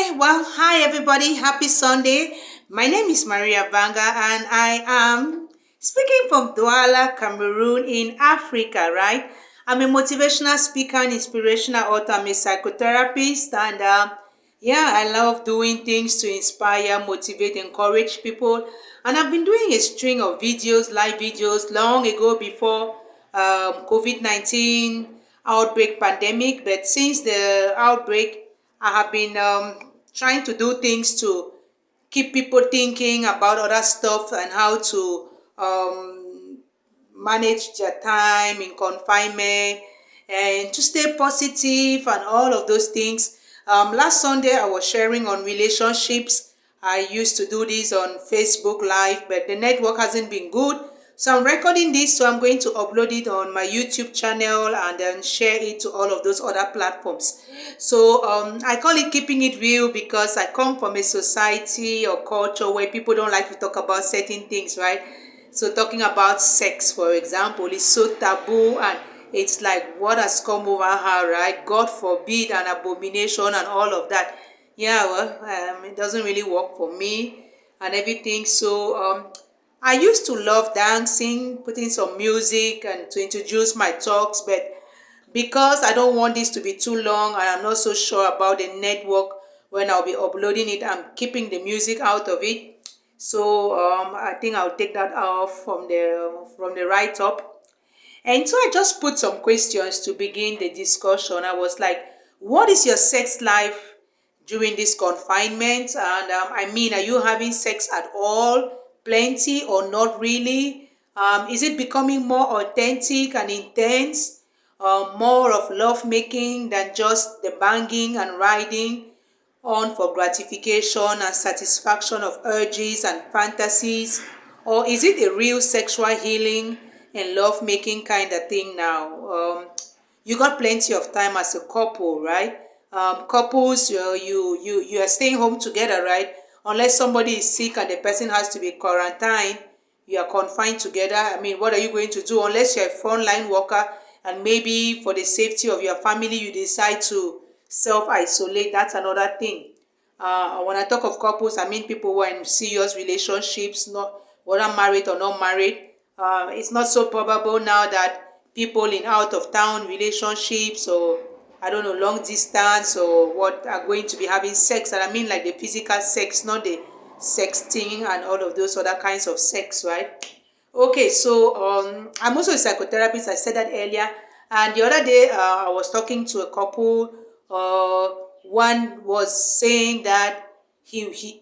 Okay, well, hi everybody. Happy Sunday. My name is Maria Banga and I am speaking from Douala, Cameroon in Africa, right? I'm a motivational speaker and inspirational author. I'm a psychotherapist and I love doing things to inspire, motivate, encourage people. And I've been doing a string of videos, live videos, long ago before COVID-19 outbreak pandemic. But since the outbreak, I have been trying to do things to keep people thinking about other stuff and how to manage their time in confinement and to stay positive and all of those things. Last Sunday, I was sharing on relationships. I used to do this on Facebook Live, but the network hasn't been good. So I'm recording this, so I'm going to upload it on my YouTube channel and then share it to all of those other platforms. So I call it keeping it real because I come from a society or culture where people don't like to talk about certain things, right? So talking about sex, for example, is so taboo and it's like what has come over her, right? God forbid, an abomination and all of that. Yeah, well, it doesn't really work for me and everything. So I used to love dancing, putting some music and to introduce my talks, but because I don't want this to be too long and I'm not so sure about the network when I'll be uploading it, I'm keeping the music out of it. So I think I'll take that off from the write up. And so I just put some questions to begin the discussion. I was like, what is your sex life during this confinement? And are you having sex at all? Plenty or not really? Is it becoming more authentic and intense? More of love making than just the banging and riding on for gratification and satisfaction of urges and fantasies? Or is it a real sexual healing and love making kind of thing now? You got plenty of time as a couple, right? Couples, you are staying home together, right? Unless somebody is sick and the person has to be quarantined, you are confined together. I mean, what are you going to do unless you're a frontline worker and maybe for the safety of your family you decide to self-isolate? That's another thing. When I talk of couples, I mean people who are in serious relationships, not whether married or not married. It's not so probable now that people in out of town relationships or I don't know, long distance or what are going to be having sex. And I mean like the physical sex, not the sexting and all of those other kinds of sex, right? Okay, so I'm also a psychotherapist. I said that earlier. And the other day, I was talking to a couple. One was saying that he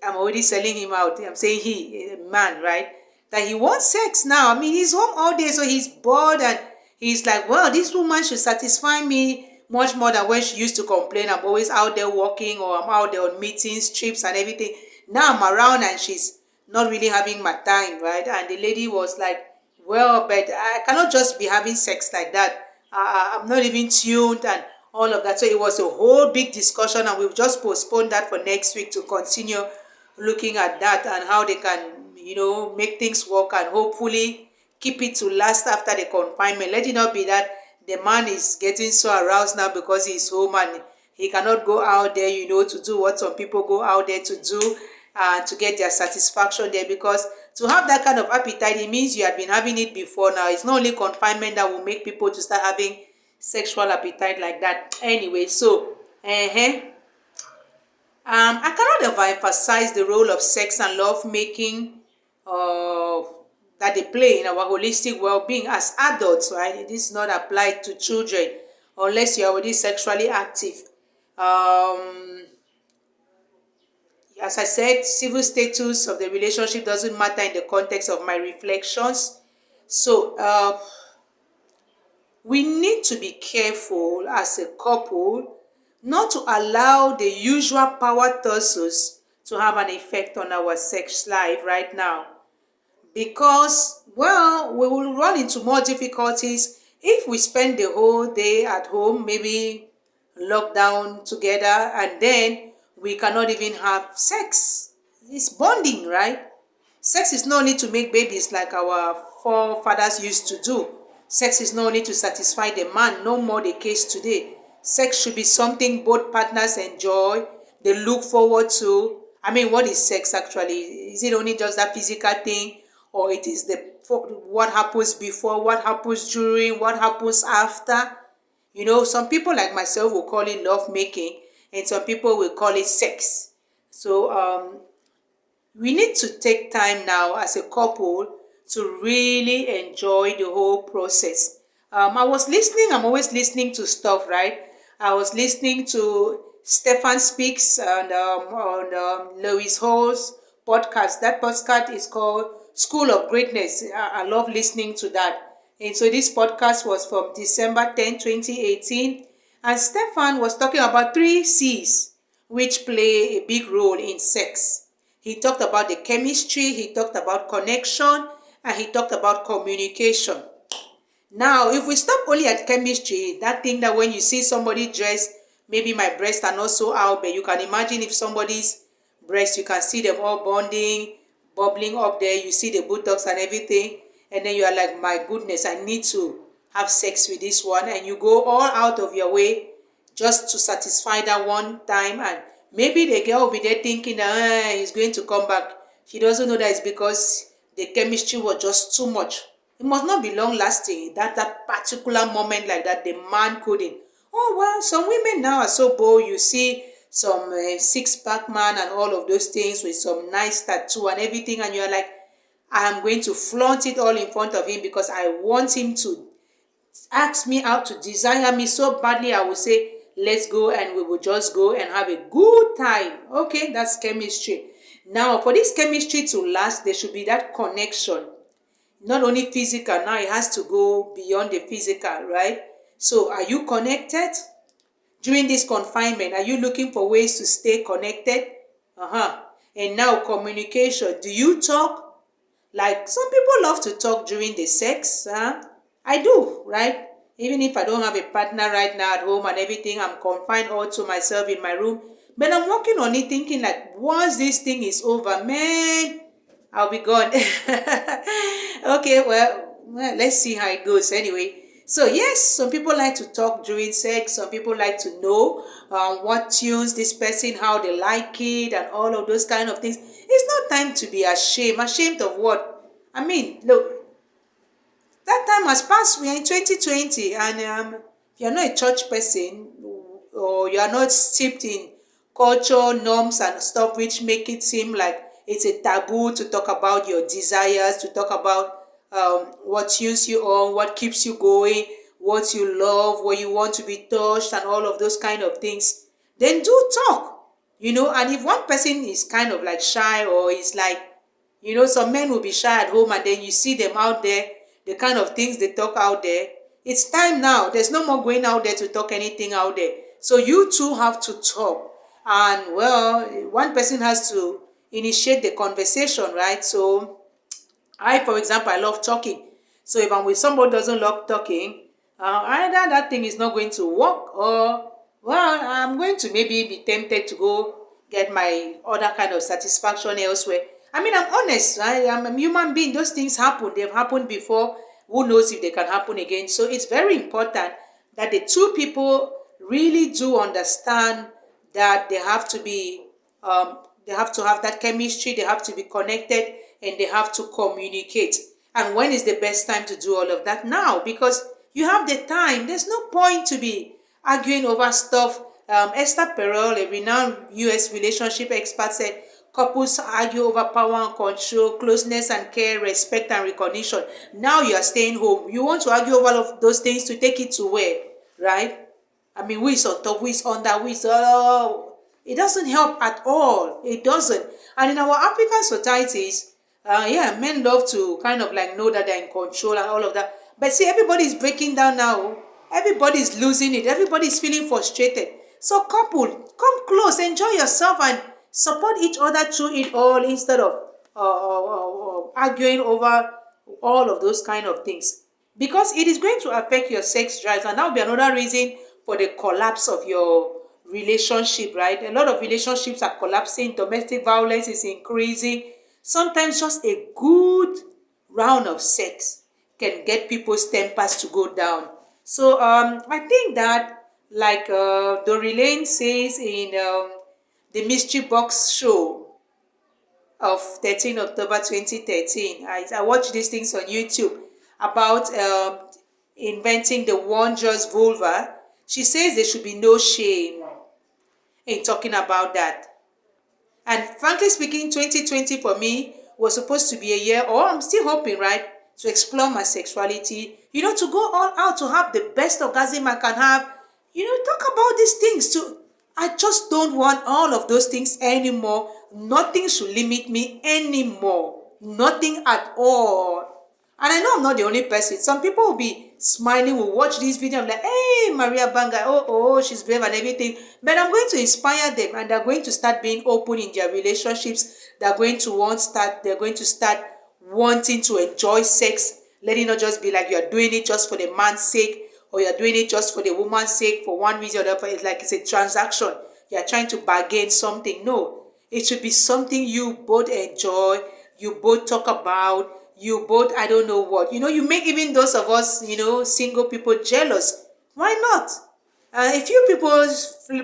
I'm already selling him out. I'm saying he, a man, right? That he wants sex now. I mean, he's home all day, so he's bored and he's like, well, this woman should satisfy me much more than when she used to complain. I'm always out there working or I'm out there on meetings, trips and everything. Now I'm around and she's not really having my time, right? And the lady was like, well, but I cannot just be having sex like that. I'm not even tuned and all of that. So it was a whole big discussion and we've just postponed that for next week to continue looking at that and how they can, make things work and hopefully keep it to last after the confinement. Let it not be that the man is getting so aroused now because he's home and he cannot go out there, to do what some people go out there to do to get their satisfaction there. Because to have that kind of appetite, it means you had been having it before now. It's not only confinement that will make people to start having sexual appetite like that. Anyway, so, I cannot overemphasize the role of sex and love making that they play in our holistic well-being as adults, right? It is not applied to children unless you're already sexually active. As I said, civil status of the relationship doesn't matter in the context of my reflections. So we need to be careful as a couple not to allow the usual power tussles to have an effect on our sex life right now. Because, well, we will run into more difficulties if we spend the whole day at home, maybe locked down together, and then we cannot even have sex. It's bonding, right? Sex is not only to make babies like our forefathers used to do. Sex is not only to satisfy the man, no more the case today. Sex should be something both partners enjoy, they look forward to. I mean, what is sex actually? Is it only just that physical thing, or it is what happens before, what happens during, what happens after? Some people like myself will call it love making, and some people will call it sex. So we need to take time now as a couple to really enjoy the whole process. I'm always listening to stuff, right? I was listening to Stefan Speaks on Lois Hall's podcast. That podcast is called School of Greatness. I love listening to that. And so this podcast was from December 10th, 2018. And Stefan was talking about 3 C's, which play a big role in sex. He talked about the chemistry, he talked about connection, and he talked about communication. Now, if we stop only at chemistry, that thing that when you see somebody dressed, maybe my breasts are not so out, but you can imagine if somebody's breast, you can see them all bonding, bubbling up there, you see the buttocks and everything, and then you are like, my goodness, I need to have sex with this one, and you go all out of your way just to satisfy that one time, and maybe the girl will be there thinking that he's going to come back. She doesn't know that it's because the chemistry was just too much. It must not be long lasting. That particular moment like that, the man couldn't. Oh well, some women now are so bold. You see some six-pack man and all of those things with some nice tattoo and everything, and you're like, I am going to flaunt it all in front of him because I want him to ask me out, to desire me so badly. I will say, let's go, and we will just go and have a good time. Okay, that's chemistry. Now, for this chemistry to last, there should be that connection. Not only physical, now it has to go beyond the physical, right? So, are you connected? During this confinement, are you looking for ways to stay connected? And now, communication. Do you talk? Like, some people love to talk during the sex, I do, right? Even if I don't have a partner right now at home and everything, I'm confined all to myself in my room. But I'm working on it, thinking like, once this thing is over, man, I'll be gone. Okay, well, let's see how it goes anyway. So yes, some people like to talk during sex. Some people like to know what tunes this person, how they like it, and all of those kind of things. It's not time to be ashamed. Ashamed of what? I mean, look, that time has passed. We are in 2020, and if you're not a church person, or you are not steeped in culture, norms, and stuff which make it seem like it's a taboo to talk about your desires, to talk about what tunes you on, what keeps you going, what you love, where you want to be touched, and all of those kind of things, then do talk. And if one person is kind of like shy, or is like, some men will be shy at home, and then you see them out there, the kind of things they talk out there. It's time now. There's no more going out there to talk anything out there. So you too have to talk. And well, one person has to initiate the conversation, right? So for example, I love talking. So if I'm with somebody who doesn't love talking, either that thing is not going to work, or, well, I'm going to maybe be tempted to go get my other kind of satisfaction elsewhere. I mean, I'm honest. I'm a human being. Those things happen. They've happened before. Who knows if they can happen again? So it's very important that the two people really do understand that they have to be, they have to have that chemistry. They have to be connected, and they have to communicate. And when is the best time to do all of that? Now, because you have the time. There's no point to be arguing over stuff. Esther Perel, a renowned U.S. relationship expert, said couples argue over power and control, closeness and care, respect and recognition. Now you are staying home. You want to argue over all of those things to take it to where, right? I mean, who is on top, who is under, who is... it doesn't help at all. It doesn't. And in our African societies, men love to kind of like know that they're in control and all of that. But see, everybody's breaking down now. Everybody's losing it. Everybody's feeling frustrated. So couple, come close, enjoy yourself, and support each other through it all, instead of arguing over all of those kind of things. Because it is going to affect your sex drives, and that will be another reason for the collapse of your relationship, right? A lot of relationships are collapsing. Domestic violence is increasing. Sometimes just a good round of sex can get people's tempers to go down. So I think that, like Dory Lane says in the mystery box show of 13 October 2013. I watched these things on YouTube about inventing the wondrous vulva. She says there should be no shame in talking about that. And frankly speaking, 2020 for me was supposed to be a year, or I'm still hoping, right, to explore my sexuality, to go all out, to have the best orgasm I can have, talk about these things too. I just don't want all of those things anymore. Nothing should limit me anymore. Nothing at all. And I know I'm not the only person. Some people will be smiling, will watch this video, I'm like, hey, Maria Banga, she's brave and everything. But I'm going to inspire them, and they're going to start being open in their relationships. They're going to start wanting to enjoy sex. Let it not just be like you're doing it just for the man's sake, or you're doing it just for the woman's sake for one reason or another. It's like it's a transaction. You're trying to bargain something. No, it should be something you both enjoy, you both talk about, you both, I don't know what. You make even those of us, single people jealous. Why not? A few people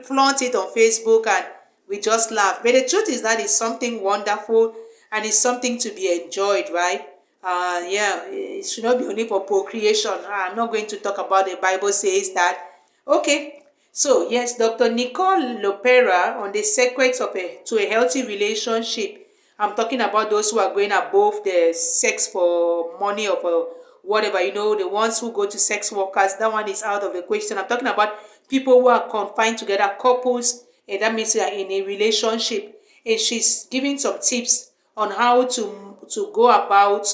flaunt it on Facebook and we just laugh. But the truth is that it's something wonderful and it's something to be enjoyed, right? Yeah, it should not be only for procreation. I'm not going to talk about the Bible says that. Okay, so yes, Dr. Nicole Lopera on the secrets to a healthy relationship. I'm talking about those who are going above the sex for money or for whatever, the ones who go to sex workers. That one is out of the question. I'm talking about people who are confined together, couples, and that means they are in a relationship. And she's giving some tips on how to go about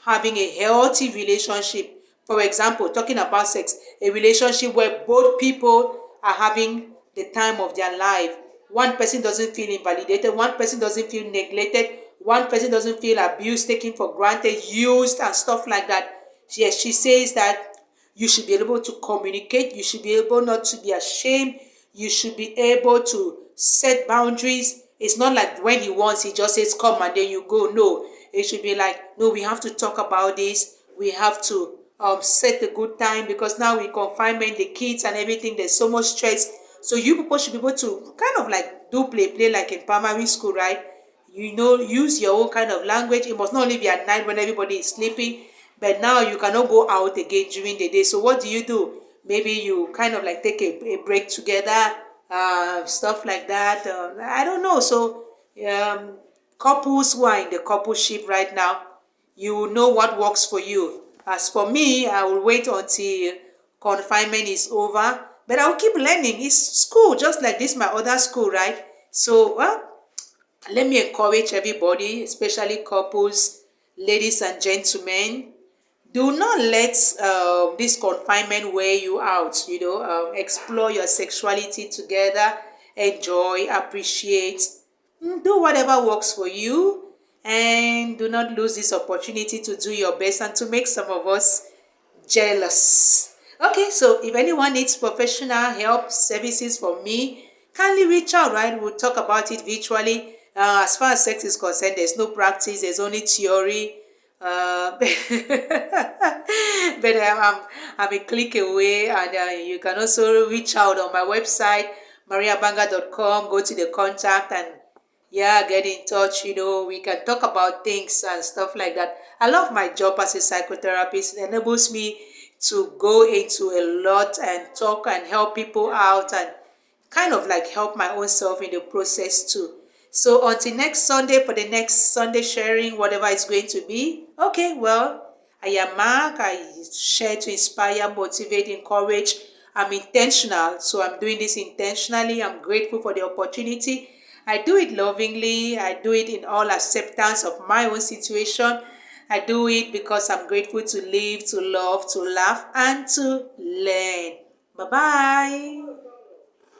having a healthy relationship. For example, talking about sex, a relationship where both people are having the time of their life. One person doesn't feel invalidated, one person doesn't feel neglected, one person doesn't feel abused, taken for granted, used, and stuff like that. Yes, she says that you should be able to communicate, you should be able not to be ashamed, you should be able to set boundaries. It's not like when he wants, he just says, come, and then you go. No, it should be like, no, we have to talk about this. We have to set a good time, because now with confinement, the kids and everything, there's so much stress. So you people should be able to kind of like do play like in primary school, right? Use your own kind of language. It must not only be at night when everybody is sleeping, but now you cannot go out again during the day. So what do? Maybe you kind of like take a break together, stuff like that. I don't know. So couples who are in the coupleship right now, you know what works for you. As for me, I will wait until confinement is over, but I'll keep learning. It's school, just like this, my other school, right? So, let me encourage everybody, especially couples, ladies and gentlemen, do not let this confinement wear you out. Explore your sexuality together, enjoy, appreciate, do whatever works for you, and do not lose this opportunity to do your best and to make some of us jealous. Okay, so if anyone needs professional help services from me, kindly reach out, right? We'll talk about it virtually. As far as sex is concerned, there's no practice, there's only theory. But I'm a click away, and you can also reach out on my website, mariabanga.com. Go to the contact and get in touch. We can talk about things and stuff like that. I love my job as a psychotherapist. It enables me to go into a lot and talk and help people out and kind of like help my own self in the process too. So until next Sunday for the next Sunday sharing, whatever it's going to be. Okay, well, I am Mark. I share to inspire, motivate, encourage. I'm intentional, so I'm doing this intentionally. I'm grateful for the opportunity. I do it lovingly. I do it in all acceptance of my own situation. I do it because I'm grateful to live, to love, to laugh, and to learn. Bye-bye.